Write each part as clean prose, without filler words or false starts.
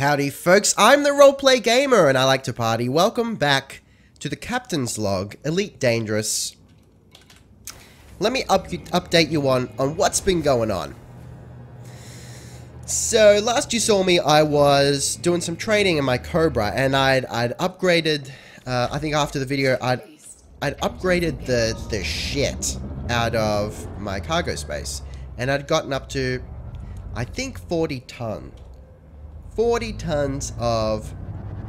Howdy folks, I'm the Roleplay Gamer and I like to party. Welcome back to the Captain's Log, Elite Dangerous. Let me update you on what's been going on. So, last you saw me, I was doing some trading in my Cobra and I'd upgraded, I think after the video, I'd upgraded the shit out of my cargo space. And I'd gotten up to, I think, 40 tons of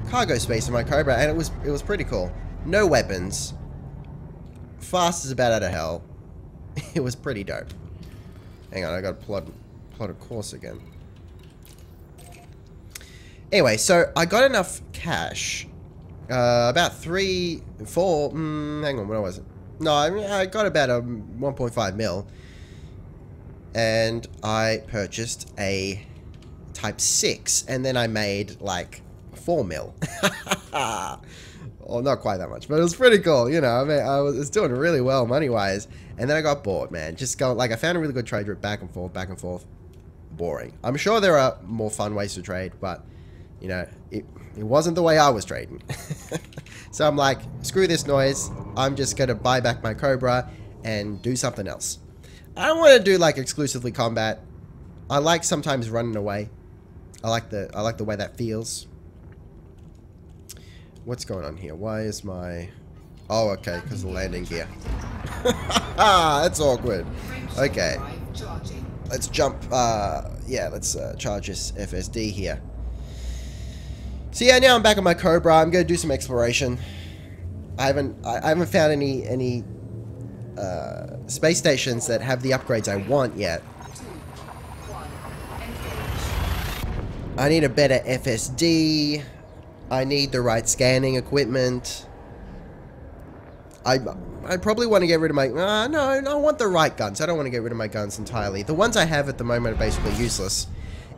cargo space in my Cobra, and it was pretty cool. No weapons. Fast as a bat out of hell. It was pretty dope. Hang on, I got to plot a course again. Anyway, so I got enough cash. About 3, 4, hang on, what was it? No, I got about a 1.5 mil. And I purchased a Type 6, and then I made like 4 mil. Well, not quite that much, but it was pretty cool, you know. I mean, I was doing really well money-wise, and then I got bored, man. Just going, like, I found a really good trade route, back and forth. Boring. I'm sure there are more fun ways to trade, but, you know, it wasn't the way I was trading. So I'm like, screw this noise. I'm just gonna buy back my Cobra and do something else. I don't want to do, like, exclusively combat. I like sometimes running away. I like the way that feels. What's going on here? Why is my... Oh, okay, because of the landing gear. That's awkward. Okay. Let's jump, yeah, let's charge this FSD here. So yeah, now I'm back on my Cobra. I'm going to do some exploration. I haven't found any space stations that have the upgrades I want yet. I need a better FSD. I need the right scanning equipment. I probably want to get rid of my... no, I want the right guns. I don't want to get rid of my guns entirely. The ones I have at the moment are basically useless,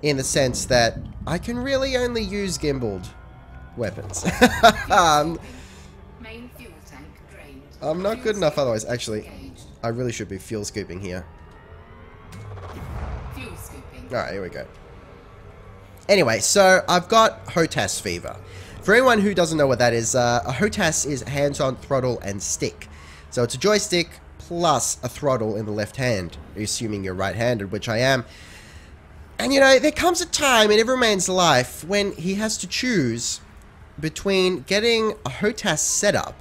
in the sense that I can really only use gimbaled weapons. I'm not good enough otherwise. Actually, I really should be fuel scooping here. Alright, here we go. Anyway, so I've got HOTAS fever. For anyone who doesn't know what that is, a HOTAS is hands-on throttle and stick. So it's a joystick plus a throttle in the left hand, assuming you're right-handed, which I am. And you know, there comes a time in every man's life when he has to choose between getting a HOTAS setup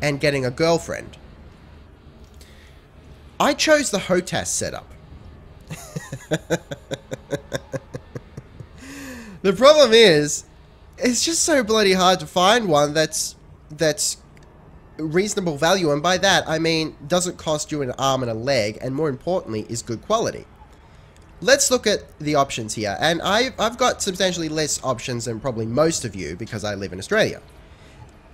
and getting a girlfriend. I chose the HOTAS setup. The problem is, it's just so bloody hard to find one that's reasonable value, and by that I mean doesn't cost you an arm and a leg, and more importantly is good quality. Let's look at the options here, and I've got substantially less options than probably most of you because I live in Australia.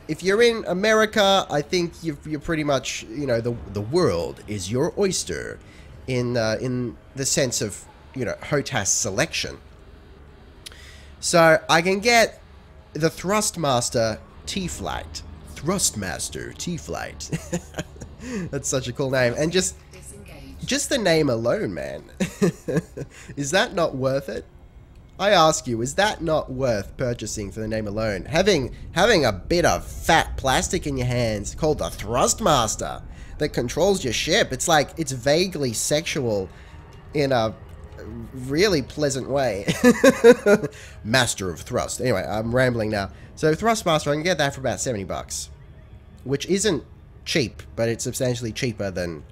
If you're in America, I think you're pretty much, you know, the world is your oyster in the sense of, you know, HOTAS selection. So I can get the Thrustmaster T-Flight. Thrustmaster T-Flight. That's such a cool name. And just the name alone, man. Is that not worth it? I ask you, is that not worth purchasing for the name alone? Having a bit of fat plastic in your hands called the Thrustmaster that controls your ship. It's like, it's vaguely sexual in a really pleasant way. Master of Thrust. Anyway, I'm rambling now. So Thrustmaster, I can get that for about 70 bucks. Which isn't cheap, but it's substantially cheaper than,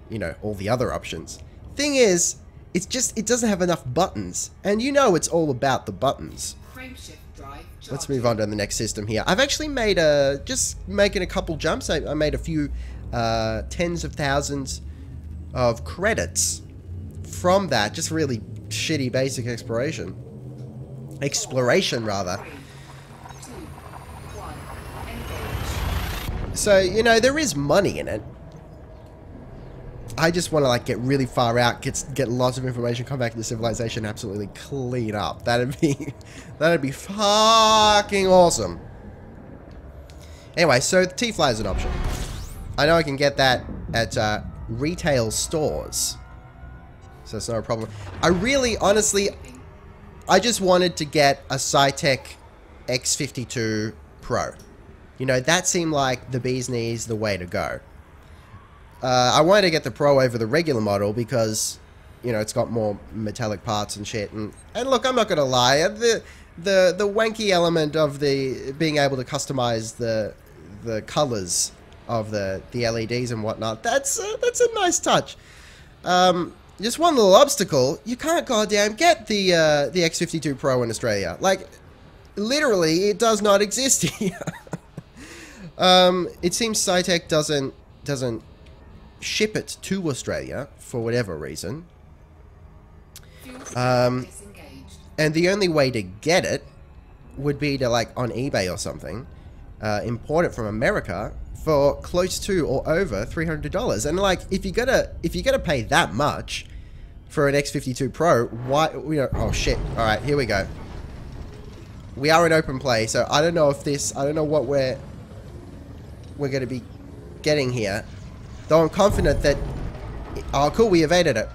you know, all the other options. Thing is, it's just, it doesn't have enough buttons. And you know it's all about the buttons. Let's move on to the next system here. I've actually made just making a couple jumps. I made a few tens of thousands of credits from that. Just really shitty basic exploration. Exploration, rather. So, you know, there is money in it. I just want to, like, get really far out, get lots of information, come back to the civilization, absolutely clean up. That'd be fucking awesome. Anyway, so the T-Fly is an option. I know I can get that at retail stores. So it's not a problem. I really, honestly, I just wanted to get a Cytec X52 Pro. You know, that seemed like the bee's knees, the way to go. I wanted to get the Pro over the regular model because, you know, it's got more metallic parts and shit. And look, I'm not going to lie. The wanky element of the being able to customize the colors of the LEDs and whatnot, that's a nice touch. Just one little obstacle, you can't goddamn get the X52 Pro in Australia. Like, literally, it does not exist here. It seems Cytec doesn't ship it to Australia for whatever reason. And the only way to get it would be to, like, on eBay or something, import it from America for close to or over $300. And, like, if you gotta pay that much for an X52 Pro, why, you know, oh shit. Alright, here we go. We are in open play, so I don't know what we're gonna be getting here. Though I'm confident that, oh cool, we evaded it.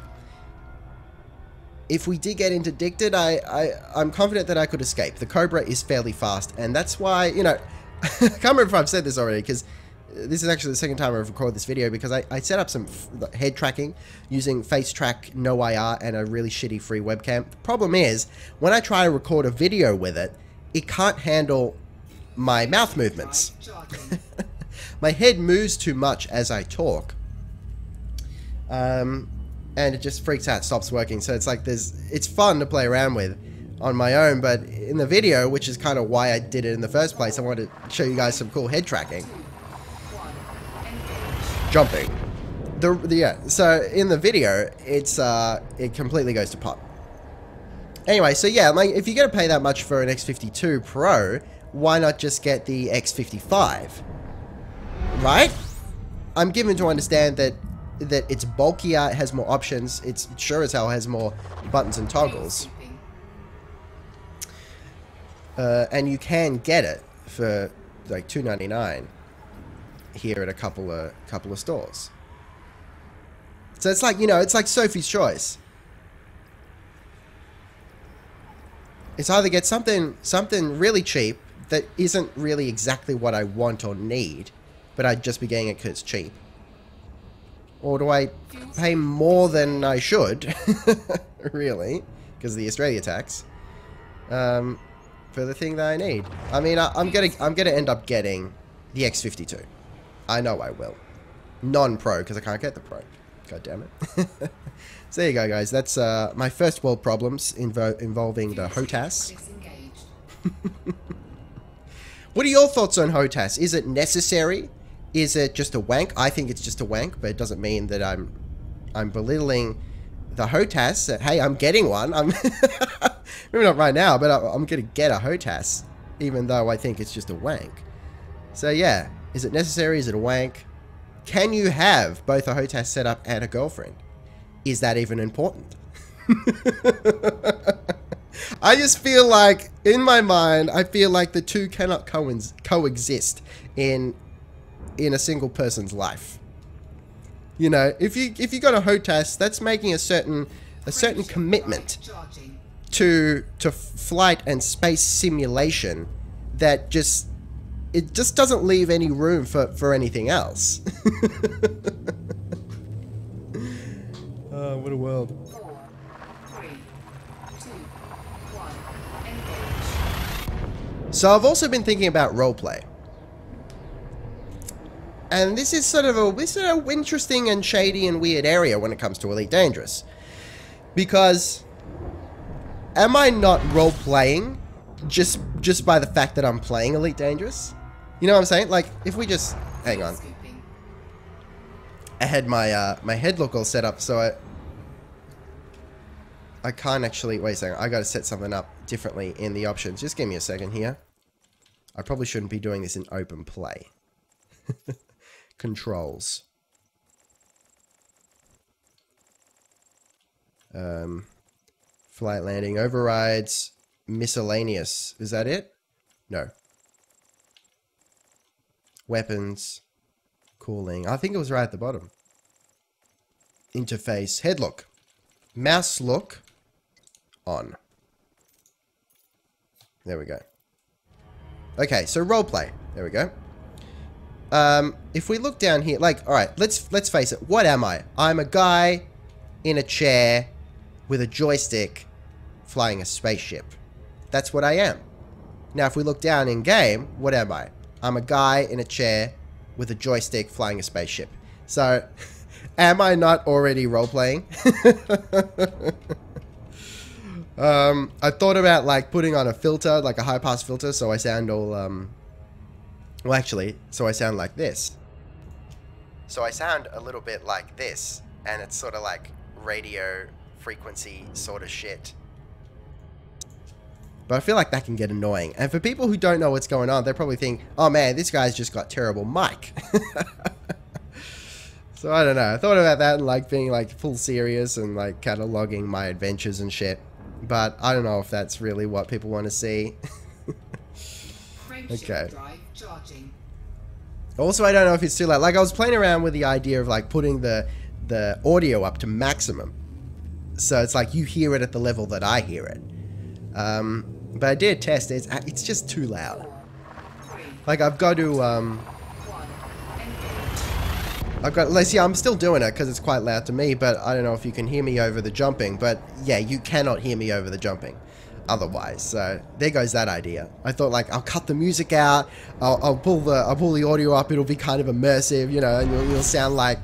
If we did get interdicted, I'm confident that I could escape. The Cobra is fairly fast, and that's why, you know, I can't remember if I've said this already, because this is actually the second time I've recorded this video, because I set up some head tracking using Face Track, no IR, and a really shitty free webcam. The problem is, when I try to record a video with it, it can't handle my mouth movements. My head moves too much as I talk. And it just freaks out, stops working. So it's like it's fun to play around with on my own, but in the video, which is kind of why I did it in the first place, I wanted to show you guys some cool head tracking. Jumping. Yeah, so in the video, it completely goes to pot. Anyway, so yeah, like, if you're going to pay that much for an X52 Pro, why not just get the X55? Right? I'm given to understand that it's bulkier, it has more options, it's sure as hell has more buttons and toggles. And you can get it for like $2.99 here at a couple of stores. So it's like, you know, it's like Sophie's Choice. It's either get something really cheap that isn't really exactly what I want or need, but I'd just be getting it because it's cheap. Or do I pay more than I should, really, because of the Australia tax, for the thing that I need? I mean, I'm gonna end up getting the X52. I know I will. Non-Pro, because I can't get the Pro. God damn it. So there you go, guys. That's my first world problems involving the HOTAS. What are your thoughts on HOTAS? Is it necessary? Is it just a wank? I think it's just a wank, but it doesn't mean that I'm belittling the HOTAS. Hey, I'm getting one. I'm maybe not right now, but I'm gonna get a HOTAS, even though I think it's just a wank. So yeah, is it necessary? Is it a wank? Can you have both a HOTAS setup and a girlfriend? Is that even important? I just feel like, in my mind, I feel like the two cannot coexist in a single person's life. You know, if you got a HOTAS, that's making a certain commitment to flight and space simulation that just doesn't leave any room for anything else. Oh, what a world. 4, 3, 2, 1, engage. So I've also been thinking about roleplay. And this is sort of a interesting and shady and weird area when it comes to Elite Dangerous. Because am I not role-playing just by the fact that I'm playing Elite Dangerous? You know what I'm saying? Like, if we just... Hang on. I had my head look all set up, so I can't actually... Wait a second. I gotta set something up differently in the options. Just give me a second here. I probably shouldn't be doing this in open play. Controls. Flight landing, overrides, miscellaneous. Is that it? No. Weapons, cooling. I think it was right at the bottom. Interface, head look, mouse look, on. There we go. Okay, so roleplay. There we go. If we look down here, like, all right, let's face it. What am I? I'm a guy in a chair with a joystick flying a spaceship. That's what I am. Now, if we look down in game, what am I? I'm a guy in a chair with a joystick flying a spaceship. So, am I not already role-playing? I thought about, like, putting on a filter, like a high-pass filter, so I sound all, well, actually, so I sound like this. So I sound a little bit like this, and it's sort of like radio frequency sort of shit. But I feel like that can get annoying. And for people who don't know what's going on, they probably think, oh man, this guy's just got terrible mic. So I don't know. I thought about that and like being like full serious and like cataloging my adventures and shit. But I don't know if that's really what people want to see. Okay. Also, I don't know if it's too loud. Like I was playing around with the idea of like putting the audio up to maximum. So it's like you hear it at the level that I hear it. But I did test it. It's just too loud. Like I've got to let's see, I'm still doing it because it's quite loud to me, but I don't know if you can hear me over the jumping, but yeah, you cannot hear me over the jumping otherwise. So there goes that idea. I thought like I'll cut the music out, I'll pull the audio up, it'll be kind of immersive, you know, and you'll sound like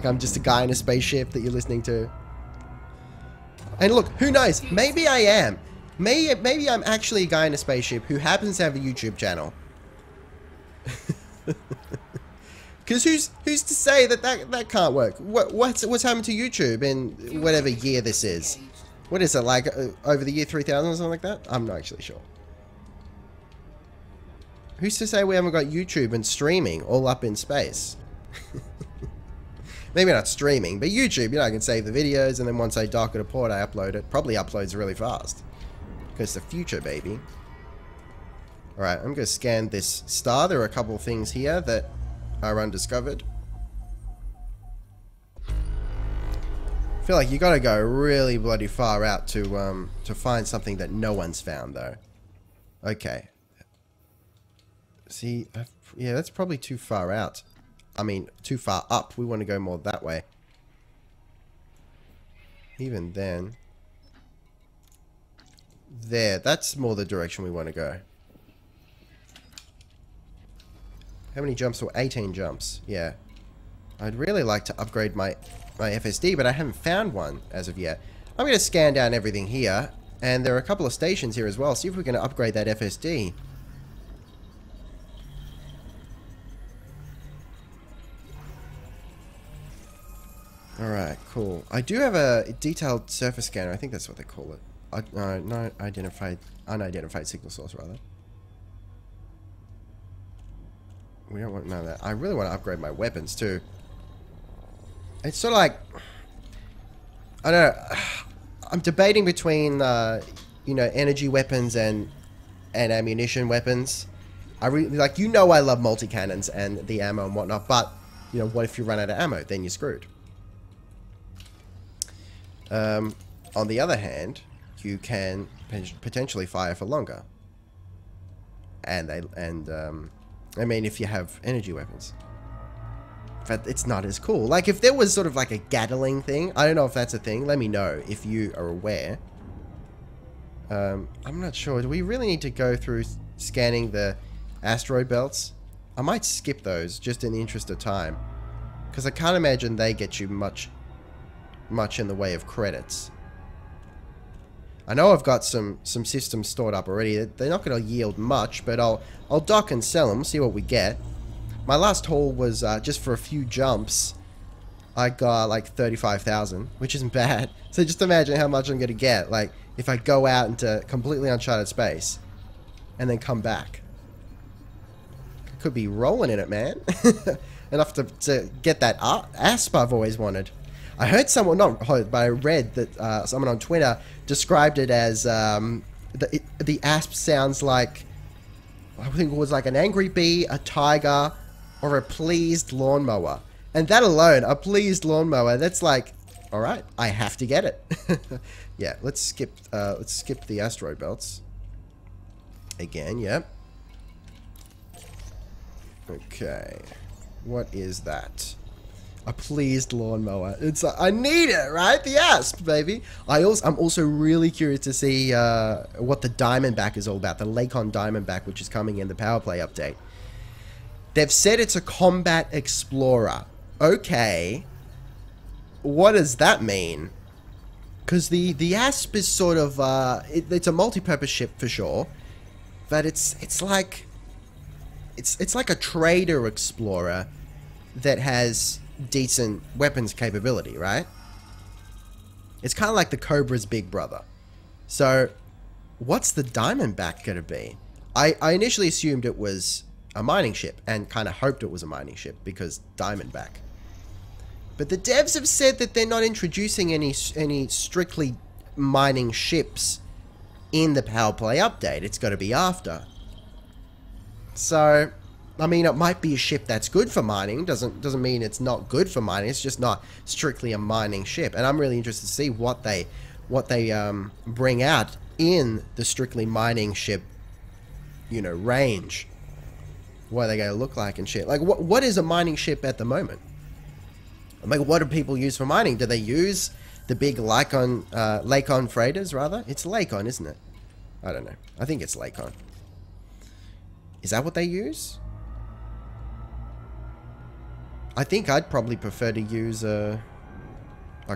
I'm just a guy in a spaceship that you're listening to. And look, who knows? Maybe I am. Maybe I'm actually a guy in a spaceship who happens to have a YouTube channel. Because who's to say that can't work? What's happened to YouTube in whatever year this is? What is it, like over the year 3000 or something like that? I'm not actually sure. Who's to say we haven't got YouTube and streaming all up in space? Maybe not streaming, but YouTube, you know, I can save the videos and then once I dock it a port, I upload it. Probably uploads really fast. Because the future, baby. Alright, I'm going to scan this star. There are a couple of things here that are undiscovered. I feel like you got to go really bloody far out to find something that no one's found, though. Okay. See, yeah, that's probably too far out. I mean, too far up. We want to go more that way. Even then. There, that's more the direction we want to go. How many jumps were 18 jumps? Yeah. I'd really like to upgrade my FSD, but I haven't found one as of yet. I'm going to scan down everything here. And there are a couple of stations here as well. See if we can upgrade that FSD. Alright, cool. I do have a detailed surface scanner. I think that's what they call it. No, unidentified signal source, rather. We don't want none of that. I really want to upgrade my weapons, too. It's sort of like... I don't know. I'm debating between, you know, energy weapons and ammunition weapons. I really... Like, you know I love multi-cannons and the ammo and whatnot, but, you know, what if you run out of ammo? Then you're screwed. On the other hand... you can potentially fire for longer. I mean, if you have energy weapons. But it's not as cool. Like, if there was sort of like a Gatling thing, I don't know if that's a thing. Let me know if you are aware. I'm not sure. Do we really need to go through scanning the asteroid belts? I might skip those just in the interest of time. Because I can't imagine they get you much in the way of credits. I know I've got some systems stored up already. They're not going to yield much, but I'll dock and sell them, see what we get. My last haul was just for a few jumps. I got like 35,000, which isn't bad. So just imagine how much I'm going to get, like if I go out into completely uncharted space and then come back. Could be rolling in it, man. Enough to get that asp I've always wanted. I heard someone, not heard, but I read that someone on Twitter described it as the asp sounds like, I think it was like an angry bee, a tiger, or a pleased lawnmower. And that alone, a pleased lawnmower, that's like, all right, I have to get it. Yeah, let's skip the asteroid belts. Again, yep. Okay. What is that? A pleased lawnmower. It's I need it, right? The asp, baby. I'm also really curious to see what the Diamondback is all about. The Lakon Diamondback, which is coming in the Power Play update. They've said it's a combat explorer. Okay. What does that mean? Because the asp is sort of it's a multi-purpose ship for sure, but it's like a trader explorer that has decent weapons capability, right? It's kind of like the Cobra's big brother. So, what's the Diamondback gonna be? I initially assumed it was a mining ship and kind of hoped it was a mining ship because Diamondback. But the devs have said that they're not introducing any strictly mining ships in the Power Play update. It's got to be after. So, I mean, it might be a ship that's good for mining. Doesn't mean it's not good for mining. It's just not strictly a mining ship. And I'm really interested to see what they bring out in the strictly mining ship, you know, range. What are they going to look like and shit? Like, what is a mining ship at the moment? Like, what do people use for mining? Do they use the big Lakon freighters, rather? It's Lakon, isn't it? I don't know. I think it's Lakon. Is that what they use? I think I'd probably prefer to use a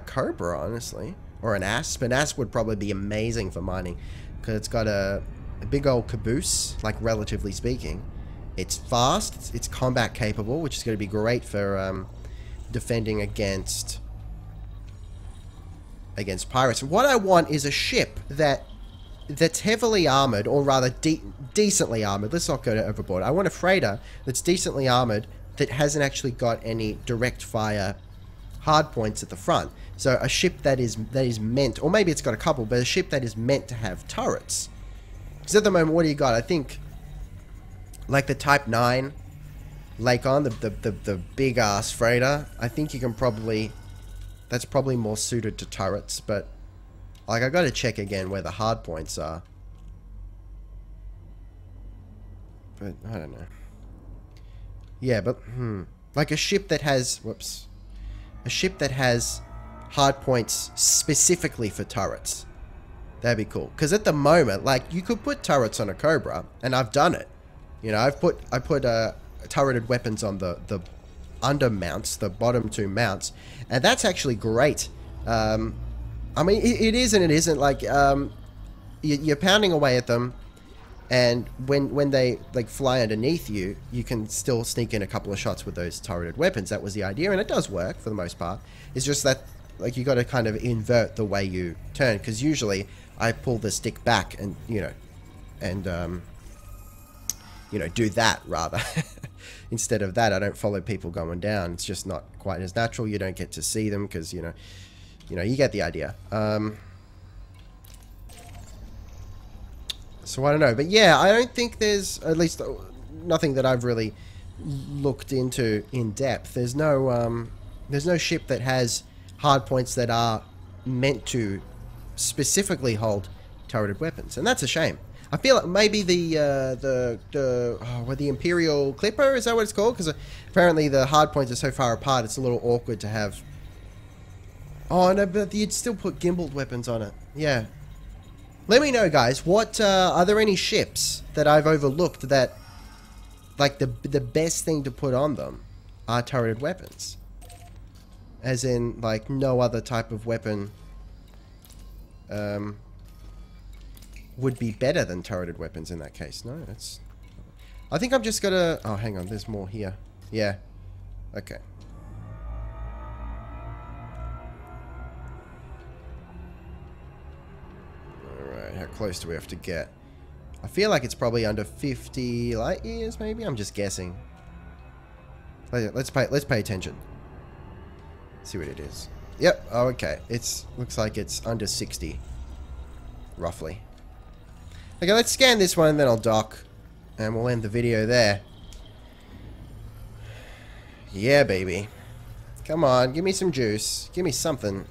Cobra, honestly. Or an Asp. An Asp would probably be amazing for mining. Because it's got a big old caboose, like, relatively speaking. It's fast. It's combat capable, which is going to be great for defending against pirates. What I want is a ship that's heavily armored, or rather decently armored. Let's not go overboard. I want a freighter that's decently armored that hasn't actually got any direct fire hardpoints at the front. So a ship that is meant, or maybe it's got a couple, but a ship that is meant to have turrets. Because at the moment, what do you got? I think like the Type 9 Lakon, the big ass freighter, I think you can probably, that's probably more suited to turrets, but like I gotta check again where the hard points are. But I don't know. Yeah, but like a ship that has a ship that has hard points specifically for turrets. That'd be cool. Because at the moment, like, you could put turrets on a Cobra, and I've done it. You know, I put turreted weapons on the under mounts, the bottom two mounts, and that's actually great. I mean, it is and it isn't. Like, you're pounding away at them, and when they like fly underneath you, you can still sneak in a couple of shots with those turreted weapons. That was the idea, and it does work for the most part. It's just that, like, you got to kind of invert the way you turn, because usually I pull the stick back and do that rather. Instead of that, I don't follow people going down. It's just not quite as natural. You don't get to see them because, you get the idea. So I don't know. But yeah, I don't think there's, at least nothing that I've really looked into in depth. There's no ship that has hard points that are meant to specifically hold turreted weapons. And that's a shame. I feel like maybe the Imperial Clipper, is that what it's called? Because apparently the hard points are so far apart, it's a little awkward to have. Oh no, but you'd still put gimbaled weapons on it. Yeah. Let me know, guys. What are there any ships that I've overlooked that, like, the best thing to put on them are turreted weapons? As in, like, no other type of weapon would be better than turreted weapons in that case. No, that's... I think I'm just gonna... Oh, hang on. There's more here. Yeah. Okay. Alright, how close do we have to get? I feel like it's probably under 50 light years, maybe? I'm just guessing. Let's pay attention. See what it is. Yep. Oh, okay. Looks like it's under 60. Roughly. Okay, let's scan this one and then I'll dock. And we'll end the video there. Yeah, baby. Come on, give me some juice. Give me something.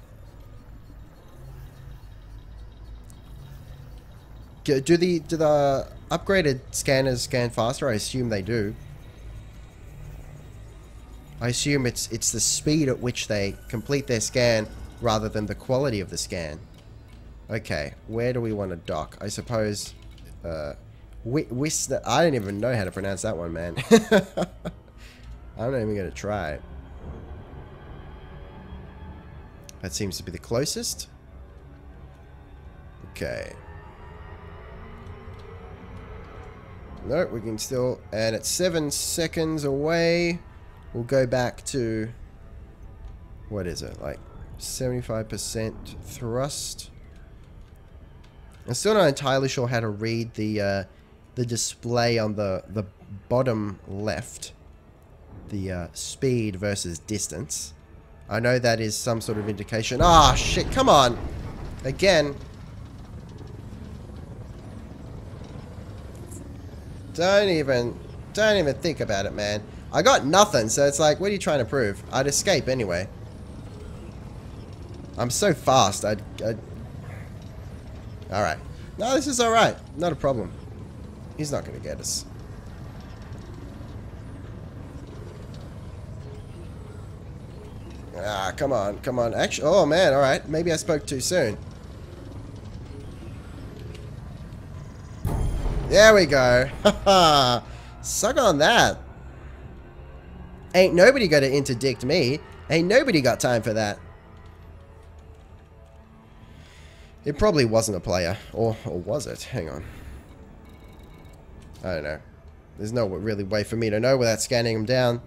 Do the upgraded scanners scan faster? I assume they do. I assume it's the speed at which they complete their scan rather than the quality of the scan. Okay, where do we want to dock? I suppose... I don't even know how to pronounce that one, man. I'm not even going to try. That seems to be the closest. Okay. No, we can still... And it's 7 seconds away. We'll go back to... What is it? Like 75% thrust. I'm still not entirely sure how to read the display on the bottom left. The speed versus distance. I know that is some sort of indication. Ah, shit, come on. Again. Don't even think about it, man. I got nothing, so it's like, what are you trying to prove? I'd escape anyway. I'm so fast, I'd... Alright. No, this is alright. Not a problem. He's not going to get us. Ah, come on, come on. Actually, oh man, alright. Maybe I spoke too soon. There we go. Haha. Suck on that. Ain't nobody gonna interdict me. Ain't nobody got time for that. It probably wasn't a player. Or was it? Hang on. I don't know. There's no really way for me to know without scanning them down.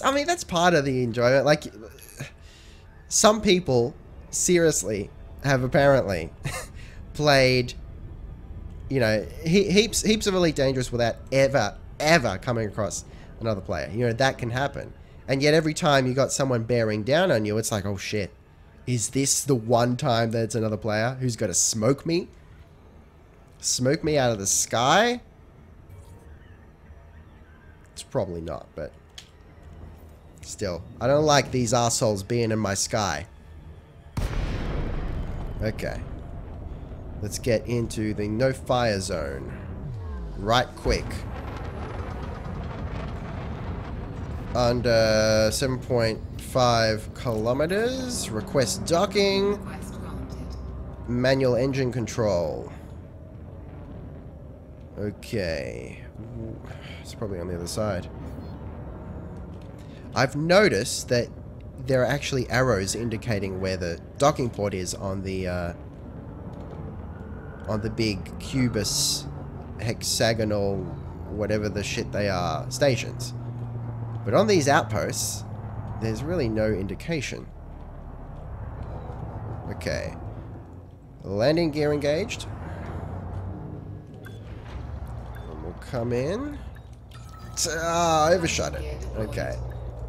I mean, that's part of the enjoyment. Like, some people, seriously, have apparently played, you know, heaps of Elite Dangerous without ever coming across another player. You know, that can happen. And yet every time you got someone bearing down on you, it's like, oh shit. Is this the one time that it's another player who's going to smoke me? Smoke me out of the sky? It's probably not, but... Still, I don't like these assholes being in my sky. Okay. Let's get into the no-fire zone. Right quick. Under 7.5 kilometers. Request docking. Manual engine control. Okay. It's probably on the other side. I've noticed that there are actually arrows indicating where the docking port is on the big cubus, hexagonal, whatever the shit they are, stations. But on these outposts, there's really no indication. Okay. Landing gear engaged. And we'll come in. Ah, overshot it. Okay.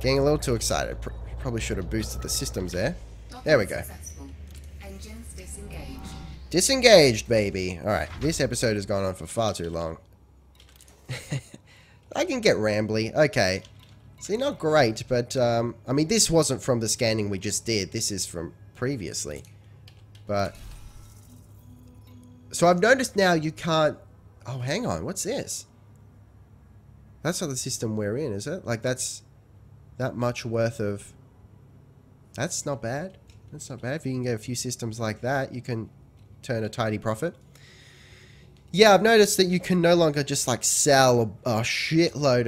Getting a little too excited. Probably should have boosted the systems there. There we go. Engines disengaged. Disengaged, baby. Alright, this episode has gone on for far too long. I can get rambly. Okay. See, not great, but, I mean, this wasn't from the scanning we just did. This is from previously. But... So I've noticed now you can't... Oh, hang on. What's this? That's not the system we're in, is it? Like, that's... that much worth of... That's not bad. That's not bad. If you can get a few systems like that, you can turn a tidy profit. Yeah, I've noticed that you can no longer just like sell a shitload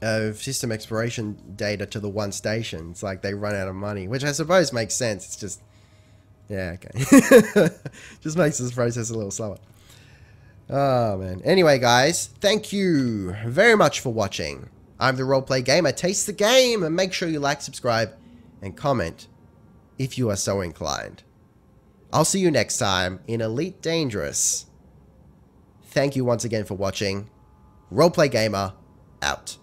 of system exploration data to the one station. It's like they run out of money, which I suppose makes sense. It's just... Yeah, okay. Just makes this process a little slower. Oh, man. Anyway, guys, thank you very much for watching. I'm the Roleplay Gamer. Taste the game, and make sure you like, subscribe, and comment if you are so inclined. I'll see you next time in Elite Dangerous. Thank you once again for watching. Roleplay Gamer, out.